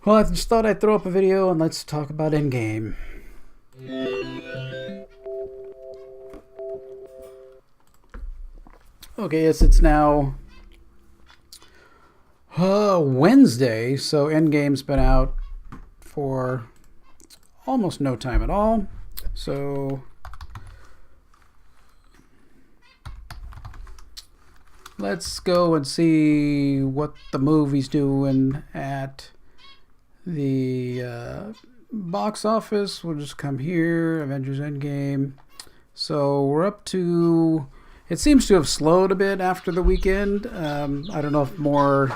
Well, I just thought I'd throw up a video and let's talk about Endgame. Okay, yes, it's now Wednesday, so Endgame's been out for almost no time at all. So let's go and see what the movie's doing at the box office. We'll just come here, Avengers Endgame. So we're up to. It seems to have slowed a bit after the weekend. I don't know if more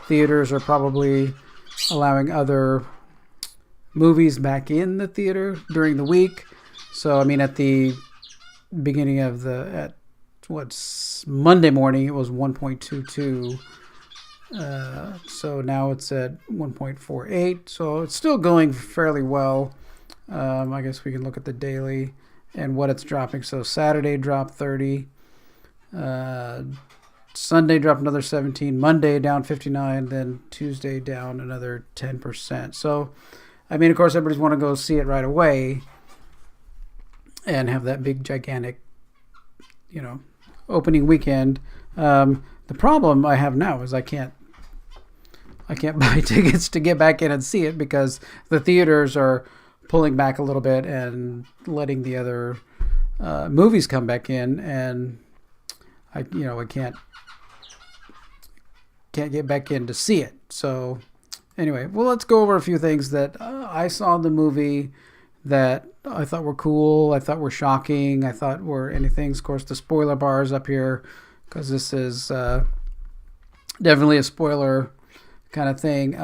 theaters are probably allowing other movies back in the theater during the week. So I mean, at the beginning of what's Monday morning, it was 1.22. So now it's at 1.48. So it's still going fairly well. I guess we can look at the daily and what it's dropping. So Saturday dropped 30. Sunday dropped another 17. Monday down 59. Then Tuesday down another 10%. So, I mean, of course, everybody's want to go see it right away and have that big, gigantic, opening weekend. The problem I have now is I can't buy tickets to get back in and see it because the theaters are pulling back a little bit and letting the other movies come back in, and I can't get back in to see it. So anyway, well, let's go over a few things that I saw in the movie that I thought were cool, I thought were shocking, I thought were anything. Of course, the spoiler bar is up here because this is definitely a spoiler kind of thing.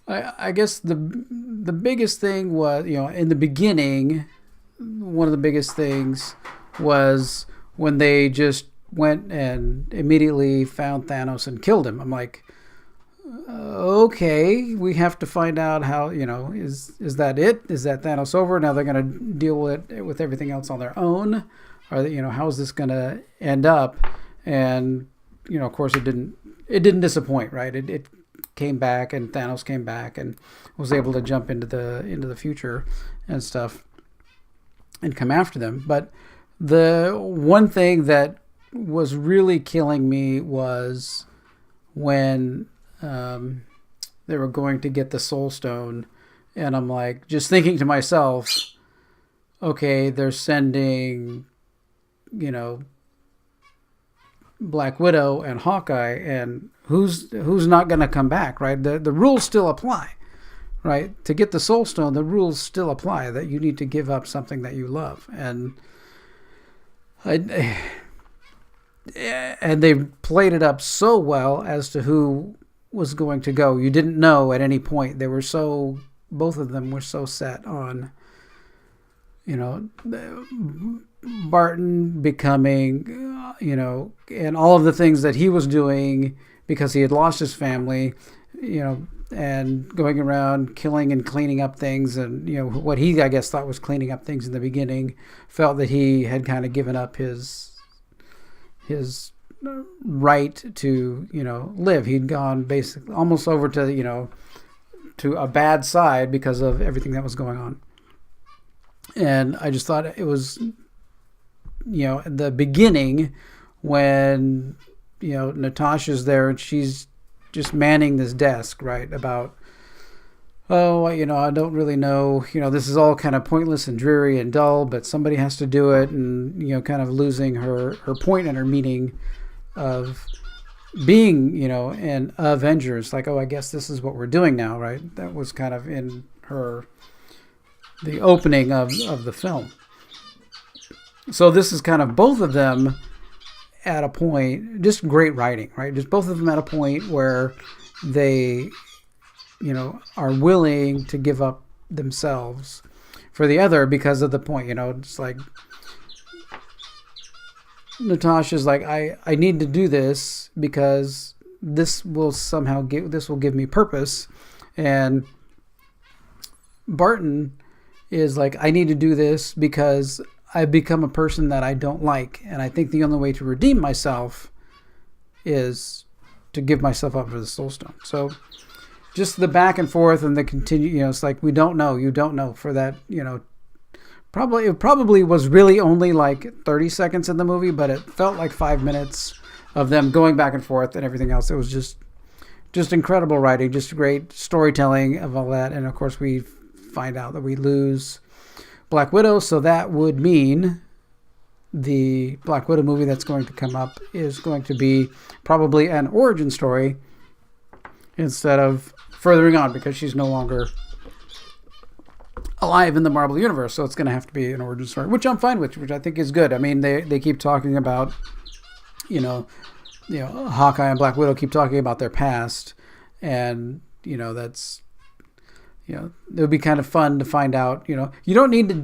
I guess the biggest thing was, in the beginning, one of the biggest things was when they just went and immediately found Thanos and killed him. I'm like, okay, we have to find out how, is that it? Is that Thanos over? Now they're going to deal with everything else on their own? Or, how is this going to end up? And, of course it didn't disappoint, right? It came back, and Thanos came back and was able to jump into the future and stuff and come after them. But the one thing that was really killing me was when they were going to get the Soul Stone, and I'm like, just thinking to myself, okay, they're sending, Black Widow and Hawkeye, and who's not going to come back, right? The rules still apply, right? To get the Soul Stone, the rules still apply that you need to give up something that you love, and they played it up so well as to who was going to go. You didn't know at any point. Both of them were so set on, Barton becoming, and all of the things that he was doing because he had lost his family, and going around killing and cleaning up things, and what he, I guess, thought was cleaning up things in the beginning, felt that he had kind of given up his right to live. He'd gone basically almost over to to a bad side because of everything that was going on. And I just thought it was the beginning when Natasha's there and she's just manning this desk, right, about I don't really know, this is all kind of pointless and dreary and dull, but somebody has to do it, and kind of losing her point and her meaning of being an Avengers. Like, oh, I guess this is what we're doing now, right? That was kind of in the opening of the film. So this is kind of both of them at a point, just great writing, right? Just both of them at a point where they are willing to give up themselves for the other because of the point. It's like Natasha's like, I need to do this because this will give me purpose, and Barton is like, I need to do this because I've become a person that I don't like, and I think the only way to redeem myself is to give myself up for the Soul Stone. So just the back and forth and the continue. It's like we don't know. You don't know for that. It probably was really only like 30 seconds in the movie, but it felt like 5 minutes of them going back and forth and everything else. It was just incredible writing, just great storytelling of all that. And of course, we find out that we lose Black Widow, so that would mean the Black Widow movie that's going to come up is going to be probably an origin story instead of furthering on, because she's no longer alive in the Marvel universe. So it's going to have to be an origin story, which I'm fine with, which I think is good. I mean, they keep talking about, Hawkeye and Black Widow keep talking about their past, and that's. It would be kind of fun to find out, you don't need to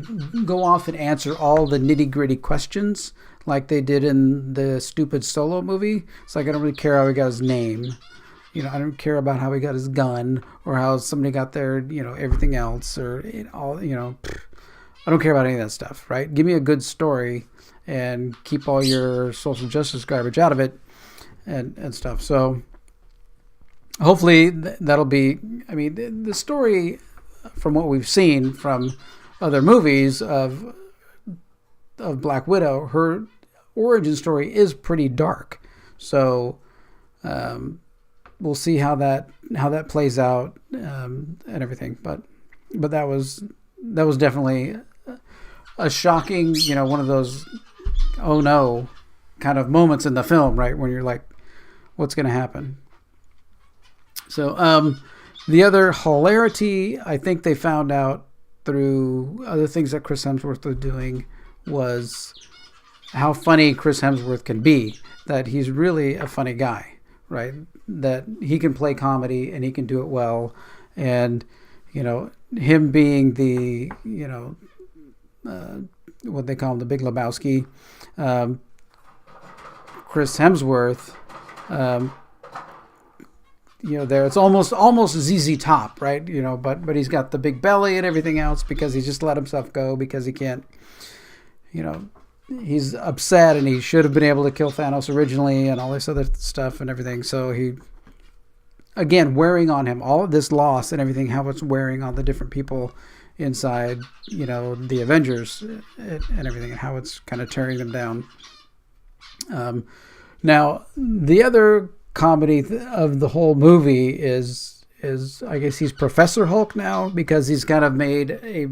go off and answer all the nitty gritty questions like they did in the stupid Solo movie. It's like, I don't really care how he got his name. I don't care about how he got his gun or how somebody got their, everything else or all, I don't care about any of that stuff, right? Give me a good story and keep all your social justice garbage out of it and stuff. So, hopefully that'll be, the story from what we've seen from other movies of Black Widow, her origin story is pretty dark. So we'll see how that plays out and everything. But that was definitely a shocking, one of those oh no kind of moments in the film, right? When you're like, what's going to happen? So the other hilarity I think they found out through other things that Chris Hemsworth was doing was how funny Chris Hemsworth can be, that he's really a funny guy, right? That he can play comedy and he can do it well. And, him being the, what they call him, the Big Lebowski, Chris Hemsworth, there it's almost ZZ Top, right? But he's got the big belly and everything else because he just let himself go because he can't, he's upset and he should have been able to kill Thanos originally and all this other stuff and everything. So he, again, wearing on him all of this loss and everything, how it's wearing on the different people inside, the Avengers and everything, and how it's kind of tearing them down. Now the other comedy of the whole movie is I guess he's Professor Hulk now, because he's kind of made a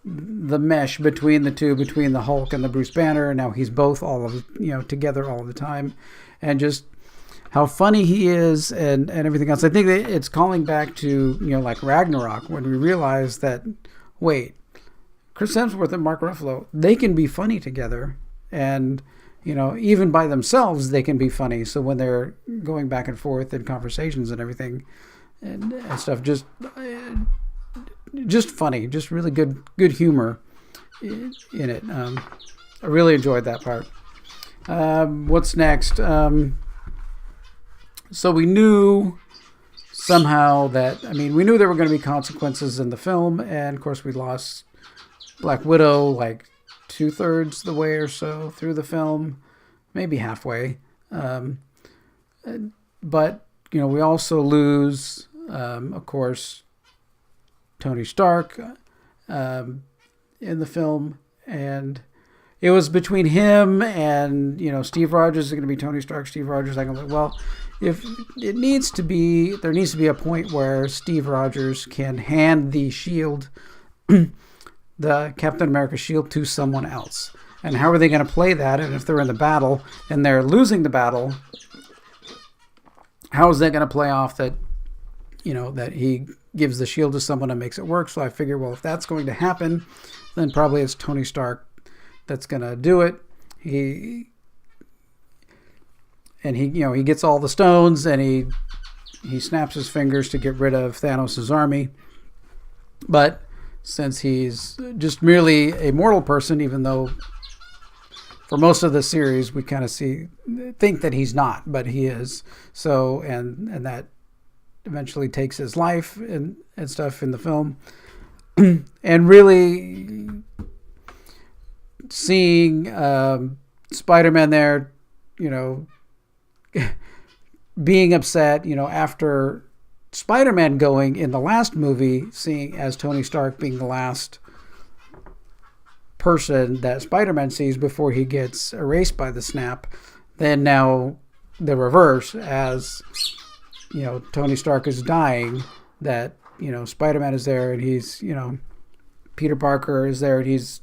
the mesh between the two, between the Hulk and the Bruce Banner, and now he's both all of together all the time, and just how funny he is and everything else. I think that it's calling back to like Ragnarok, when we realize that wait, Chris Hemsworth and Mark Ruffalo, they can be funny together, and even by themselves, they can be funny. So when they're going back and forth in conversations and everything and stuff, just funny, just really good humor in it. I really enjoyed that part. What's next? So we knew somehow that, we knew there were going to be consequences in the film. And of course we lost Black Widow like 2/3 the way or so through the film, maybe halfway. But, we also lose, of course, Tony Stark in the film. And it was between him and, Steve Rogers is going to be Tony Stark, Steve Rogers. I go, well, if it needs to be, there needs to be a point where Steve Rogers can hand the shield the Captain America shield to someone else. And how are they going to play that? And if they're in the battle and they're losing the battle, how is that going to play off that, that he gives the shield to someone and makes it work? So I figure, well, if that's going to happen, then probably it's Tony Stark that's going to do it. He gets all the stones and he snaps his fingers to get rid of Thanos' army. But since he's just merely a mortal person, even though for most of the series we kind of think that he's not, but he is. So and that eventually takes his life and stuff in the film. And really seeing Spider-Man there, being upset, after Spider-Man going in the last movie, seeing as Tony Stark being the last person that Spider-Man sees before he gets erased by the snap. Then now the reverse, as Tony Stark is dying, that Spider-Man is there, and he's Peter Parker is there, and he's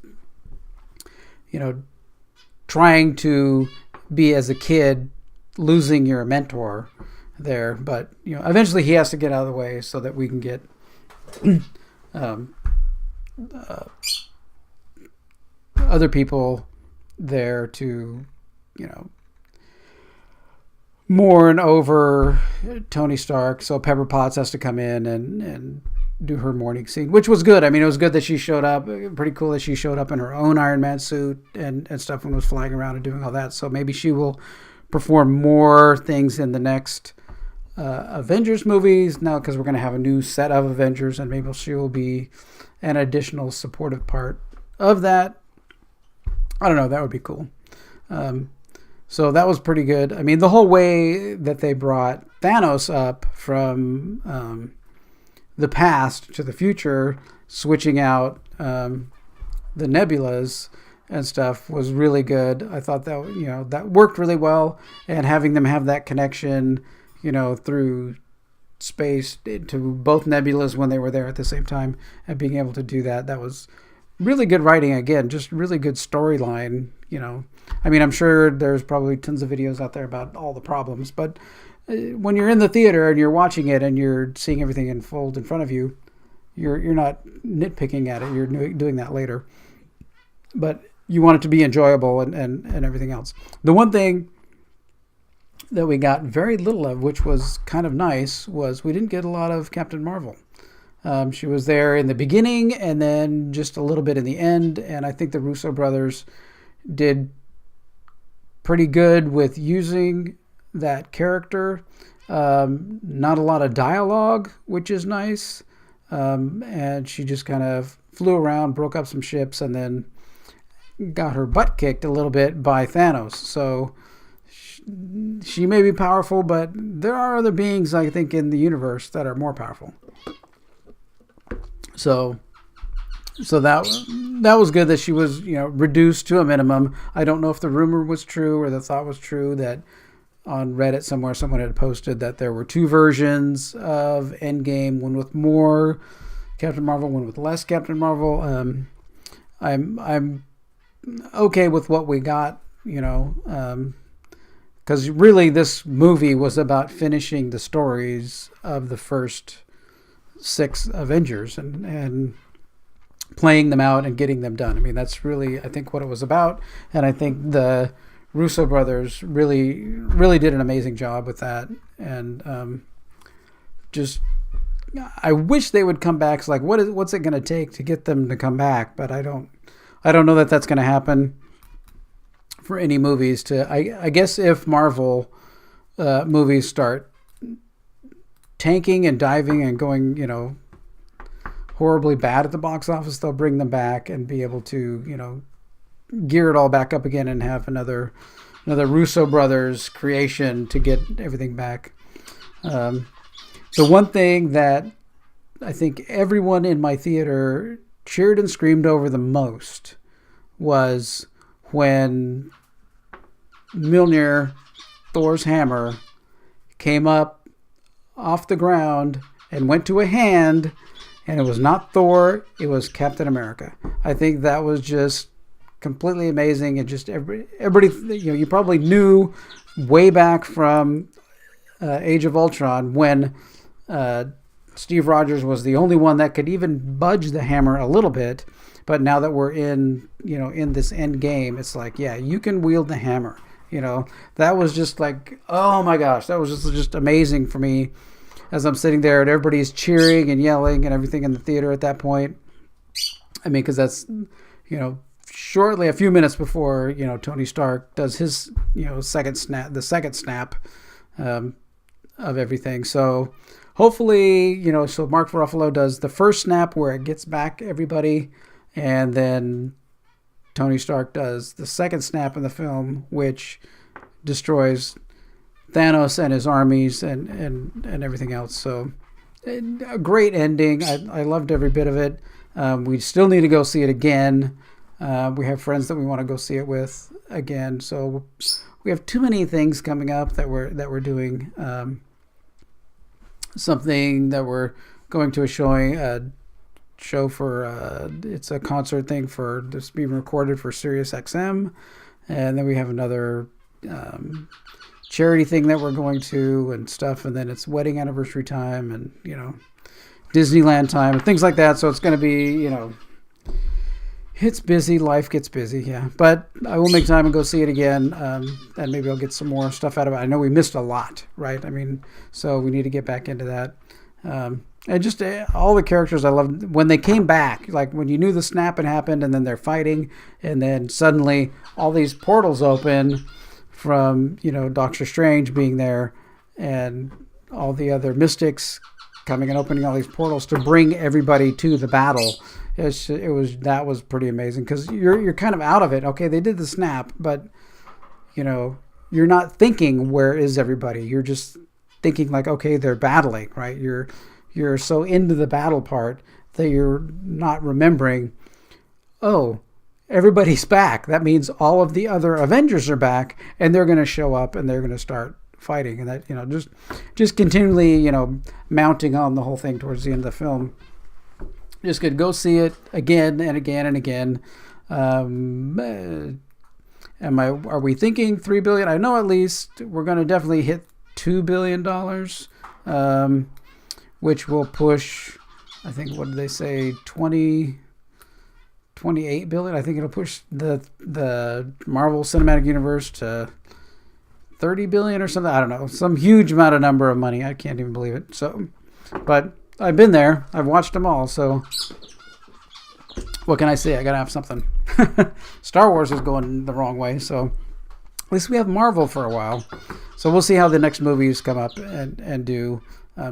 trying to be as a kid, losing your mentor there, but eventually he has to get out of the way so that we can get other people there to mourn over Tony Stark. So Pepper Potts has to come in and do her mourning scene, which was good. I mean, it was good that she showed up. Pretty cool that she showed up in her own Iron Man suit and stuff and was flying around and doing all that. So maybe she will perform more things in the next Avengers movies now, because we're going to have a new set of Avengers, and maybe she will be an additional supportive part of that. I don't know. That would be cool. So that was pretty good. I mean, the whole way that they brought Thanos up from the past to the future, switching out the nebulas and stuff, was really good. I thought that that worked really well, and having them have that connection, through space to both nebulas when they were there at the same time, and being able to do that was really good writing. Again, just really good storyline. I mean, I'm sure there's probably tons of videos out there about all the problems, but when you're in the theater and you're watching it and you're seeing everything unfold in front of you, you're not nitpicking at it. You're doing that later, but you want it to be enjoyable and everything else. The one thing that we got very little of, which was kind of nice, was we didn't get a lot of Captain Marvel. She was there in the beginning and then just a little bit in the end, and I think the Russo brothers did pretty good with using that character. Not a lot of dialogue, which is nice, and she just kind of flew around, broke up some ships, and then got her butt kicked a little bit by Thanos. So she may be powerful, but there are other beings, I think, in the universe that are more powerful. So that was good that she was reduced to a minimum. I don't know if the rumor was true or the thought was true that on Reddit somewhere someone had posted that there were two versions of Endgame, one with more Captain Marvel, one with less Captain Marvel. I'm okay with what we got, because really this movie was about finishing the stories of the first 6 Avengers and playing them out and getting them done. I mean, that's really, I think, what it was about, and I think the Russo brothers really, really did an amazing job with that. And I wish they would come back. It's like, what's it going to take to get them to come back? But I don't know that that's going to happen for any movies. I guess if Marvel movies start tanking and diving and going, horribly bad at the box office, they'll bring them back and be able to, gear it all back up again and have another Russo brothers creation to get everything back. The one thing that I think everyone in my theater cheered and screamed over the most was when Mjolnir, Thor's hammer, came up off the ground and went to a hand, and it was not Thor, it was Captain America. I think that was just completely amazing, and just everybody, you probably knew way back from Age of Ultron when Steve Rogers was the only one that could even budge the hammer a little bit. But now that we're in this end game, it's like, yeah, you can wield the hammer. That was just like, oh my gosh, that was just amazing for me as I'm sitting there and everybody's cheering and yelling and everything in the theater at that point. I mean, because that's, shortly a few minutes before, Tony Stark does his, second snap of everything. So hopefully, so Mark Ruffalo does the first snap where it gets back everybody, and then Tony Stark does the second snap in the film, which destroys Thanos and his armies and everything else. So a great ending. I loved every bit of it. We still need to go see it again. We have friends that we want to go see it with again. So we have too many things coming up that we're doing. Something that we're going to a show for. It's a concert thing for this being recorded for Sirius XM, and then we have another charity thing that we're going to and stuff, and then it's wedding anniversary time and Disneyland time and things like that. So it's going to be it's busy. Life gets busy, yeah. But I will make time and go see it again, and maybe I'll get some more stuff out of it. I know we missed a lot, right? I mean, so we need to get back into that. And just all the characters I loved when they came back, like when you knew the snap had happened and then they're fighting, and then suddenly all these portals open from, Doctor Strange being there and all the other mystics coming and opening all these portals to bring everybody to the battle. That was pretty amazing because you're kind of out of it. Okay, they did the snap, but you're not thinking where is everybody. You're just thinking like, okay, they're battling, right? You're so into the battle part that you're not remembering, oh, everybody's back. That means all of the other Avengers are back and they're going to show up and they're going to start fighting. And that, just continually, mounting on the whole thing towards the end of the film. Just could go see it again and again and again. Are we thinking $3 billion? I know at least we're going to definitely hit $2 billion, which will push, I think, what did they say, 28 billion? I think it'll push the Marvel Cinematic Universe to 30 billion or something. I don't know. Some huge amount of number of money. I can't even believe it. So, but I've been there. I've watched them all. So what can I say? I got to have something. Star Wars is going the wrong way. So at least we have Marvel for a while. So we'll see how the next movies come up and do,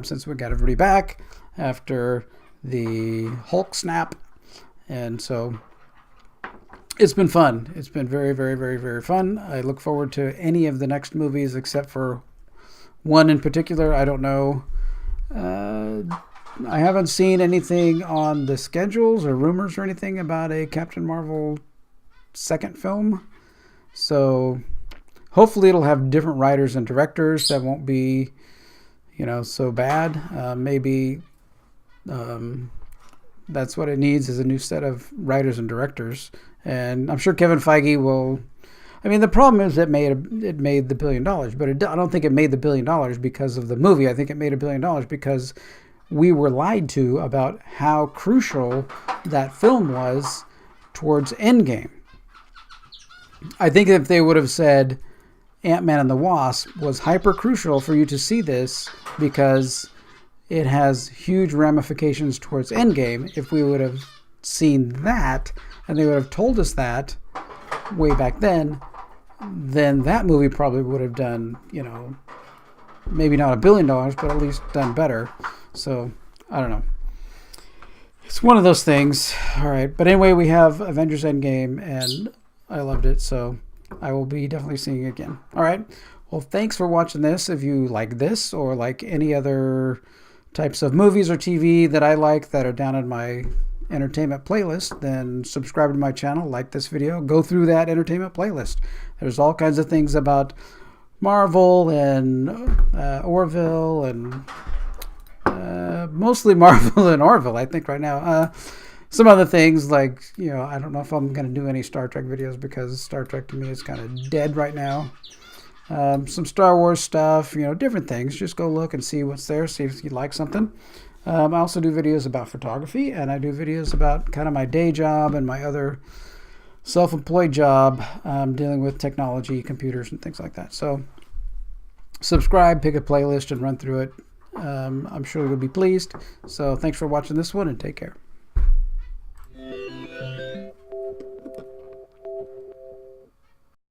since we got everybody back after the Hulk snap. And so it's been fun. It's been very, very, very, very fun. I look forward to any of the next movies except for one in particular. I don't know. I haven't seen anything on the schedules or rumors or anything about a Captain Marvel second film. So hopefully it'll have different writers and directors that won't be, so bad. Maybe that's what it needs, is a new set of writers and directors. And I'm sure Kevin Feige will. I mean, the problem is it made the $1 billion, but I don't think it made the $1 billion because of the movie. I think it made $1 billion because we were lied to about how crucial that film was towards Endgame. I think if they would have said Ant-Man and the Wasp was hyper crucial for you to see this because it has huge ramifications towards Endgame, if we would have seen that and they would have told us that way back then that movie probably would have done, maybe not $1 billion, but at least done better. So, I don't know. It's one of those things. All right. But anyway, we have Avengers Endgame, and I loved it. So, I will be definitely seeing it again. All right. Well, thanks for watching this. If you like this or like any other types of movies or TV that I like that are down in my entertainment playlist, then subscribe to my channel, like this video, go through that entertainment playlist. There's all kinds of things about Marvel and Orville and mostly Marvel and Orville, I think, right now. Some other things like, I don't know if I'm going to do any Star Trek videos because Star Trek to me is kind of dead right now. Some Star Wars stuff, different things. Just go look and see what's there, see if you like something. I also do videos about photography, and I do videos about kind of my day job and my other self-employed job, dealing with technology, computers, and things like that. So subscribe, pick a playlist, and run through it. I'm sure you'll be pleased. So thanks for watching this one, and take care.